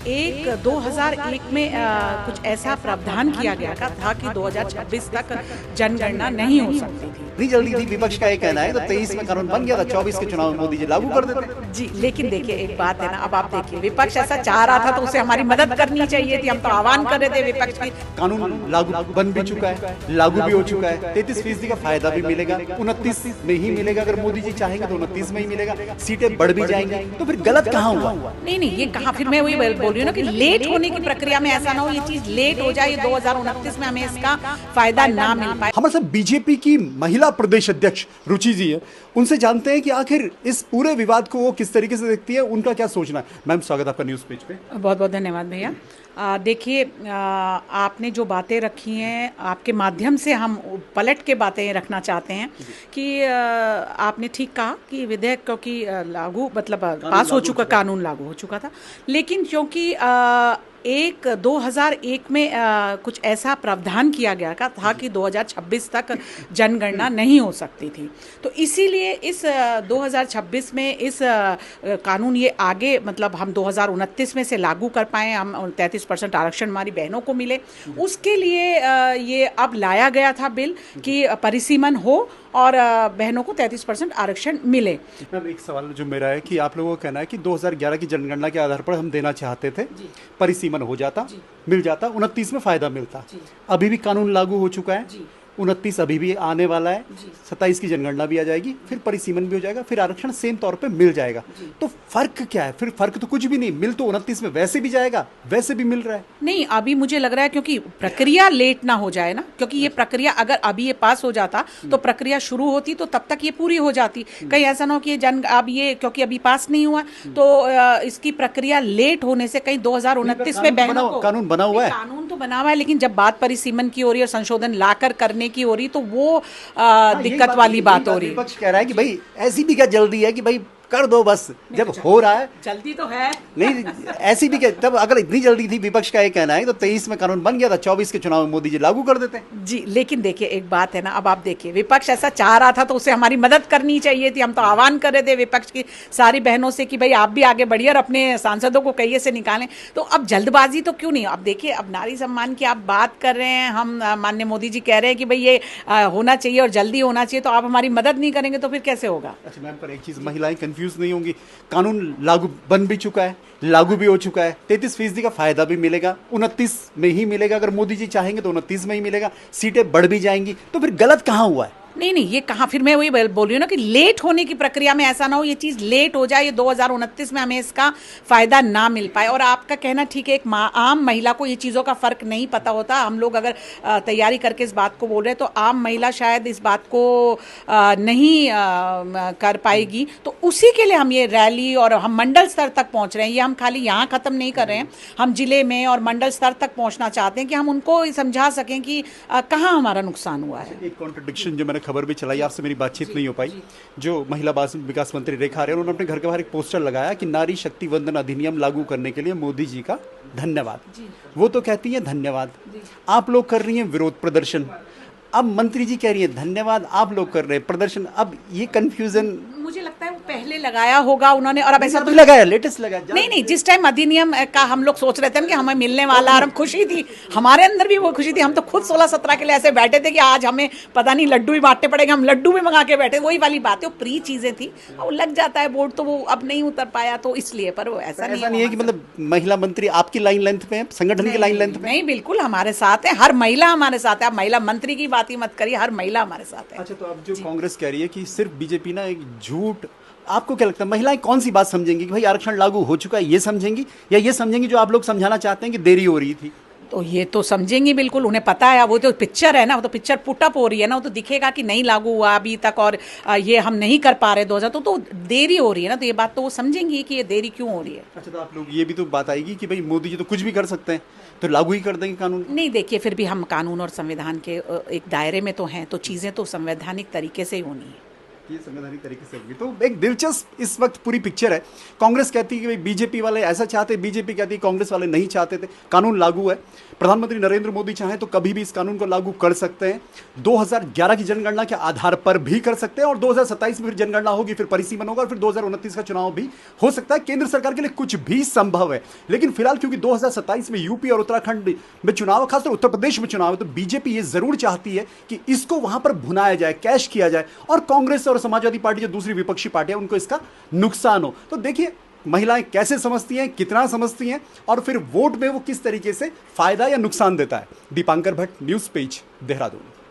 एक 2001 में कुछ ऐसा प्रावधान किया गया था कि 2026 तक जनगणना नहीं हो सकती थी। इतनी जल्दी थी, विपक्ष का ये कहना है। तो 23 में कानून बन गया था, 24 के चुनाव में मोदी जी लागू कर देते। जी, लेकिन देखिए एक बात है ना, अब आप देखिए विपक्ष ऐसा चाह रहा था तो उसे हमारी मदद करनी चाहिए थी। हम तो आह्वान कर रहे थे विपक्ष की। कानून लागू बन भी चुका है, लागू भी हो चुका है। 33% का फायदा भी मिलेगा, 29 में ही मिलेगा। अगर मोदी जी चाहेंगे तो 29 में ही मिलेगा। सीटें बढ़ भी जाएंगी। तो फिर गलत कहाँ हुआ? नहीं, ये कहाँ, फिर मैं वही बोल रही हूँ ना कि लेट होने की प्रक्रिया में ऐसा ना हो, ये चीज लेट हो जाए, 2029 में हमें इसका फायदा ना मिल पाए। हमारे साथ बीजेपी की महिला प्रदेश अध्यक्ष रुचि जी है, उनसे जानते हैं कि आखिर इस पूरे विवाद को वो किस तरीके से देखती है, उनका क्या सोचना है। मैम, स्वागत आपका न्यूज़ पेज पे। बहुत बहुत धन्यवाद भैया। देखिए, आपने जो बातें रखी हैं, आपके माध्यम से हम पलट के बातें रखना चाहते हैं कि आपने ठीक कहा कि विधेयक क्योंकि लागू मतलब पास हो चुका, कानून लागू हो चुका था, लेकिन क्योंकि 2001 में कुछ ऐसा प्रावधान किया गया था कि 2026 तक जनगणना नहीं हो सकती थी, तो इसीलिए इस 2026 में इस कानून ये आगे मतलब हम 2029 में से लागू कर पाएँ, हम 33% आरक्षण हमारी बहनों को मिले, उसके लिए ये अब लाया गया था बिल कि परिसीमन हो और बहनों को 33% आरक्षण मिले। मैम, एक सवाल जो मेरा है कि आप लोगों का कहना है कि 2011 की जनगणना के आधार पर हम देना चाहते थे, परिसीमन हो जाता, मिल जाता, 29 में फायदा मिलता। अभी भी कानून लागू हो चुका है, 29 अभी भी आने वाला है, 27 की जनगणना भी आ जाएगी, फिर परिसीमन भी हो जाएगा, फिर आरक्षण सेम तौर पे मिल जाएगा। तो फर्क क्या है? फिर फर्क तो कुछ भी नहीं, मिल तो 29 में वैसे भी जाएगा, वैसे भी मिल रहा है। नहीं, अभी मुझे लग रहा है क्योंकि प्रक्रिया लेट ना हो जाए ना, क्योंकि ये प्रक्रिया अगर अभी ये पास हो जाता तो प्रक्रिया शुरू होती तो तब तक ये पूरी हो जाती। कहीं ऐसा ना हो कि अब ये क्योंकि अभी पास नहीं हुआ तो इसकी प्रक्रिया लेट होने से कहीं 2029 में बहनों को, कानून बना हुआ है, कानून तो बना हुआ है, लेकिन जब बात परिसीमन की हो रही है और संशोधन लाकर करने की हो रही तो वो दिक्कत वाली बात हो रही है। विपक्ष कह रहा है कि भाई ऐसी भी क्या जल्दी है कि भाई कर दो बस, जब हो रहा है। जल्दी तो है नहीं, ऐसी भी क्या, तब अगर इतनी जल्दी थी, विपक्ष का ये कहना है, तो 23 में कानून बन गया था, 24 के चुनाव में मोदी जी लागू कर देते। जी, लेकिन देखिए एक बात है ना, अब आप देखिए विपक्ष ऐसा चाह रहा था तो उसे हमारी मदद करनी चाहिए थी। हम तो आह्वान कर रहे थे विपक्ष की सारी बहनों से कि भाई आप भी आगे बढ़िए और अपने सांसदों को कहिए से निकालें। तो अब जल्दबाजी तो क्यों नहीं? अब देखिए, अब नारी सम्मान की आप बात कर रहे हैं, हम माननीय मोदी जी कह रहे हैं कि भाई ये होना चाहिए और जल्दी होना चाहिए, तो आप हमारी मदद नहीं करेंगे तो फिर कैसे होगा? अच्छा मैम, पर एक चीज़, महिलाएं कंफ्यूज नहीं होंगी, कानून लागू बन भी चुका है, लागू भी हो चुका है, 33% का फायदा भी मिलेगा, 29 में ही मिलेगा। अगर मोदी जी चाहेंगे तो 29 में ही मिलेगा। सीटें बढ़ भी जाएंगी। तो फिर गलत कहाँ हुआ है? नहीं, ये कहाँ, फिर मैं वही बोल रही हूँ ना कि लेट होने की प्रक्रिया में ऐसा ना हो, ये चीज़ लेट हो जाए, ये 2029 में हमें इसका फायदा ना मिल पाए। और आपका कहना ठीक है, एक आम महिला को ये चीज़ों का फर्क नहीं पता होता। हम लोग अगर तैयारी करके इस बात को बोल रहे हैं तो आम महिला शायद इस बात को नहीं कर पाएगी। तो उसी के लिए हम ये रैली और हम मंडल स्तर तक पहुँच रहे हैं। ये हम खाली यहाँ ख़त्म नहीं कर रहे हैं, हम जिले में और मंडल स्तर तक पहुँचना चाहते हैं कि हम उनको समझा सकें कि कहाँ हमारा नुकसान हुआ है। एक कॉन्ट्रडिक्शन जो मैंने खबर भी चलाई, आपसे मेरी बातचीत नहीं हो पाई। जो महिला बाल विकास मंत्री रेखा आर्य, उन्होंने अपने घर के बाहर एक पोस्टर लगाया कि नारी शक्ति वंदन अधिनियम लागू करने के लिए मोदी जी का धन्यवाद। वो तो कहती है धन्यवाद, आप लोग कर रही हैं विरोध प्रदर्शन। अब मंत्री जी कह रही है धन्यवाद, आप लोग कर रहे हैं प्रदर्शन। अब ये कंफ्यूजन मुझे लगता है वो पहले लगाया होगा उन्होंने, और अब ऐसा तो लगाया, लेटेस्ट लगाया। नहीं, जिस टाइम अधिनियम का हम लोग सोच रहे थे कि हमें मिलने वाला, और हम खुशी थी, हमारे अंदर भी वो खुशी थी। हम तो खुद 16-17 के लिए ऐसे बैठे थे कि आज हमें पता नहीं लड्डू ही बांटने पड़ेंगे, हम लड्डू भी मंगा के बैठे। वही वाली बात है, वो प्री चीजें थी, वो लग जाता है बोर्ड तो वो अब नहीं उतर पाया, तो इसलिए। पर वो ऐसा नहीं है कि मतलब महिला मंत्री आपकी लाइन लेंथ पे है, संगठन की लाइन लेंथ पे नहीं, बिल्कुल हमारे साथ है, हर महिला हमारे साथ है। आप महिला मंत्री की बात ही मत करिए, हर महिला हमारे साथ है। अच्छा, तो अब जो कांग्रेस कह रही है कि सिर्फ बीजेपी ना एक झूठ, आपको क्या लगता है महिलाएं कौन सी बात समझेंगी कि भाई आरक्षण लागू हो चुका है, ये समझेंगी, या ये समझेंगे जो आप लोग समझाना चाहते हैं कि देरी हो रही थी? तो ये तो समझेंगी बिल्कुल, उन्हें पता है। वो तो पिक्चर है ना, वो तो पिक्चर पुटअप हो रही है ना, वो तो दिखेगा कि नहीं लागू हुआ अभी तक और ये हम नहीं कर पा रहे 2000, तो देरी हो रही है ना, तो ये बात तो वो समझेंगी कि ये देरी क्यों हो रही है। अच्छा, तो आप लोग ये भी तो बात आएगी कि भाई मोदी जी तो कुछ भी कर सकते हैं, तो लागू ही कर देंगे कानून? नहीं, देखिए फिर भी हम कानून और संविधान के एक दायरे में तो हैं, तो चीज़ें तो संवैधानिक तरीके से ही होनी है। ये संवैधानिक तरीके से होगी। तो एक दिलचस्प इस वक्त पूरी पिक्चर है। कांग्रेस कहती है कि भाई बीजेपी वाले ऐसा चाहते, बीजेपी कहती है कांग्रेस वाले नहीं चाहते थे। कानून लागू है, प्रधानमंत्री नरेंद्र मोदी चाहें तो कभी भी इस कानून को लागू कर सकते हैं। 2011 की जनगणना के आधार पर भी कर सकते हैं और 2027 में फिर जनगणना होगी, फिर परिसीमन होगा और फिर 2029 का चुनाव भी हो सकता है। केंद्र सरकार के लिए कुछ भी संभव है, लेकिन फिलहाल क्योंकि 2027 में यूपी और उत्तराखंड में चुनाव है, खासकर उत्तर प्रदेश में चुनाव है, तो बीजेपी ये जरूर चाहती है कि इसको वहां पर भुनाया जाए, कैश किया जाए और कांग्रेस और समाजवादी पार्टी जो दूसरी विपक्षी पार्टियां उनको इसका नुकसान हो। तो देखिए महिलाएं कैसे समझती हैं, कितना समझती हैं और फिर वोट में वो किस तरीके से फायदा या नुकसान देता है। Dipankar Bhatt, news page, Dehradun.